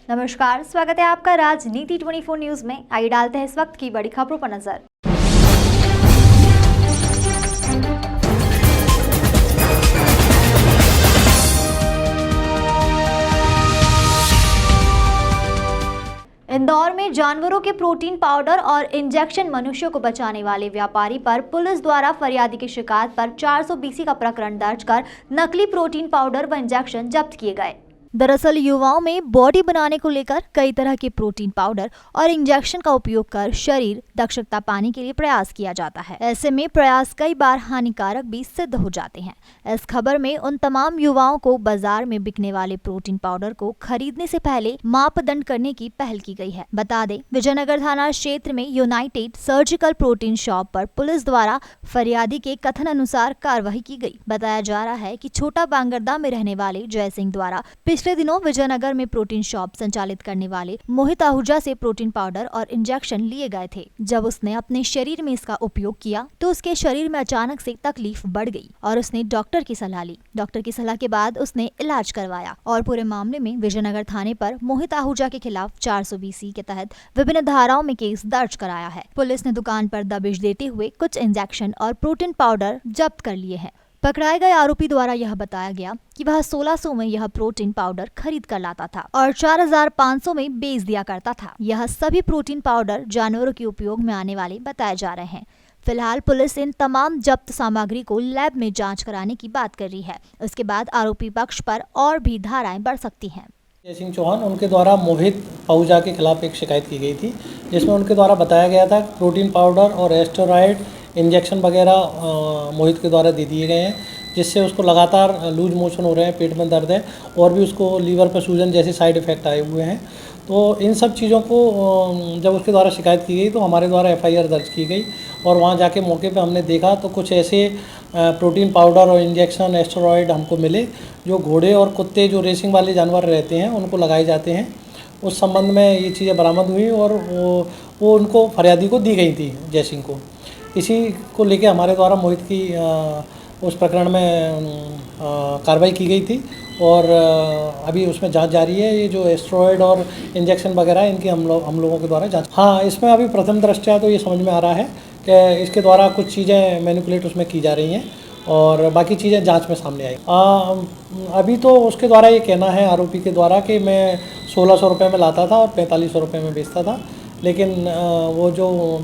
नमस्कार, स्वागत है आपका राजनीति 24 न्यूज में। आइए डालते हैं इस वक्त की बड़ी खबरों पर नजर। इंदौर में जानवरों के प्रोटीन पाउडर और इंजेक्शन मनुष्यों को बचाने वाले व्यापारी पर पुलिस द्वारा फरियादी की शिकायत पर 420 का प्रकरण दर्ज कर नकली प्रोटीन पाउडर व इंजेक्शन जब्त किए गए। दरअसल युवाओं में बॉडी बनाने को लेकर कई तरह के प्रोटीन पाउडर और इंजेक्शन का उपयोग कर शरीर दक्षता पाने के लिए प्रयास किया जाता है। ऐसे में प्रयास कई बार हानिकारक भी सिद्ध हो जाते हैं। इस खबर में उन तमाम युवाओं को बाजार में बिकने वाले प्रोटीन पाउडर को खरीदने से पहले मापदंड करने की पहल की गई है। बता दें, विजयनगर थाना क्षेत्र में यूनाइटेड सर्जिकल प्रोटीन शॉप पर पुलिस द्वारा फरियादी के कथन अनुसार कार्रवाई की गई। बताया जा रहा है कि छोटा बांगरदा में रहने वाले जय सिंह द्वारा पिछले दिनों विजयनगर में प्रोटीन शॉप संचालित करने वाले मोहित आहूजा से प्रोटीन पाउडर और इंजेक्शन लिए गए थे। जब उसने अपने शरीर में इसका उपयोग किया तो उसके शरीर में अचानक से तकलीफ बढ़ गई और उसने डॉक्टर की सलाह ली। डॉक्टर की सलाह के बाद उसने इलाज करवाया और पूरे मामले में विजयनगर थाने पर मोहित आहूजा के खिलाफ 420 के तहत विभिन्न धाराओं में केस दर्ज कराया है। पुलिस ने दुकान पर दबिश देते हुए कुछ इंजेक्शन और प्रोटीन पाउडर जब्त कर लिए हैं। पकड़ाए गए आरोपी द्वारा यह बताया गया कि वह 1600 में यह प्रोटीन पाउडर खरीद कर लाता था और 4500 में बेच दिया करता था। यह सभी प्रोटीन पाउडर जानवरों के उपयोग में आने वाले बताए जा रहे हैं। फिलहाल पुलिस इन तमाम जब्त सामग्री को लैब में जांच कराने की बात कर रही है। उसके बाद आरोपी पक्ष पर और भी धाराएं बढ़ सकती हैं। जय सिंह चौहान उनके द्वारा मोहित आहूजा के खिलाफ एक शिकायत की गई थी, जिसमें उनके द्वारा बताया गया था प्रोटीन पाउडर और एस्टेरॉयड इंजेक्शन वगैरह मोहित के द्वारा दे दिए गए हैं, जिससे उसको लगातार लूज मोशन हो रहे हैं, पेट में दर्द है और भी उसको लीवर पर सूजन जैसे साइड इफ़ेक्ट आए हुए हैं। तो इन सब चीज़ों को जब उसके द्वारा शिकायत की गई तो हमारे द्वारा FIR दर्ज की गई और वहाँ जाके मौके पे हमने देखा तो कुछ ऐसे प्रोटीन पाउडर और इंजेक्शन एस्टेरॉयड हमको मिले जो घोड़े और कुत्ते जो रेसिंग वाले जानवर रहते हैं उनको लगाए जाते हैं। उस संबंध में ये चीज़ें बरामद हुई और वो उनको फरियादी को दी गई थी, जय सिंह को। इसी को लेके हमारे द्वारा मोहित की उस प्रकरण में कार्रवाई की गई थी और अभी उसमें जांच जारी है। ये जो एस्टेरॉयड और इंजेक्शन वगैरह इनकी हम लोगों के द्वारा जांच। हाँ, इसमें अभी प्रथम दृष्टया तो ये समझ में आ रहा है कि इसके द्वारा कुछ चीज़ें मैनिपुलेट उसमें की जा रही हैं और बाकी चीज़ें जांच में सामने आई। अभी तो उसके द्वारा ये कहना है आरोपी के द्वारा कि मैं 1600 रुपये में लाता था और 4500 रुपये में बेचता था, लेकिन वो जो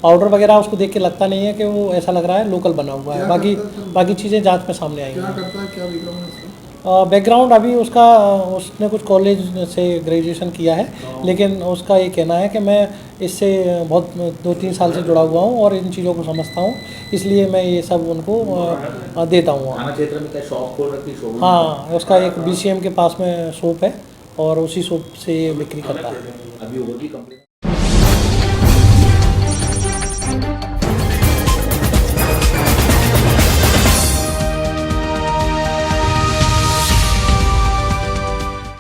पाउडर वगैरह उसको देख के लगता नहीं है कि वो ऐसा लग रहा है लोकल बना हुआ है। बाकी चीज़ें जांच में सामने आई हैं। बैकग्राउंड अभी उसने कुछ कॉलेज से ग्रेजुएशन किया है, लेकिन उसका ये कहना है कि मैं इससे बहुत 2-3 साल से जुड़ा हुआ हूँ और इन चीज़ों को समझता हूँ, इसलिए मैं ये सब उनको देता हूँ। क्षेत्र में शॉप खोल रखी शोरूम? हाँ, उसका एक BCM के पास में शॉप है और उसी शॉप से ये बिक्री करता है। अभी होगी कंप्लीट।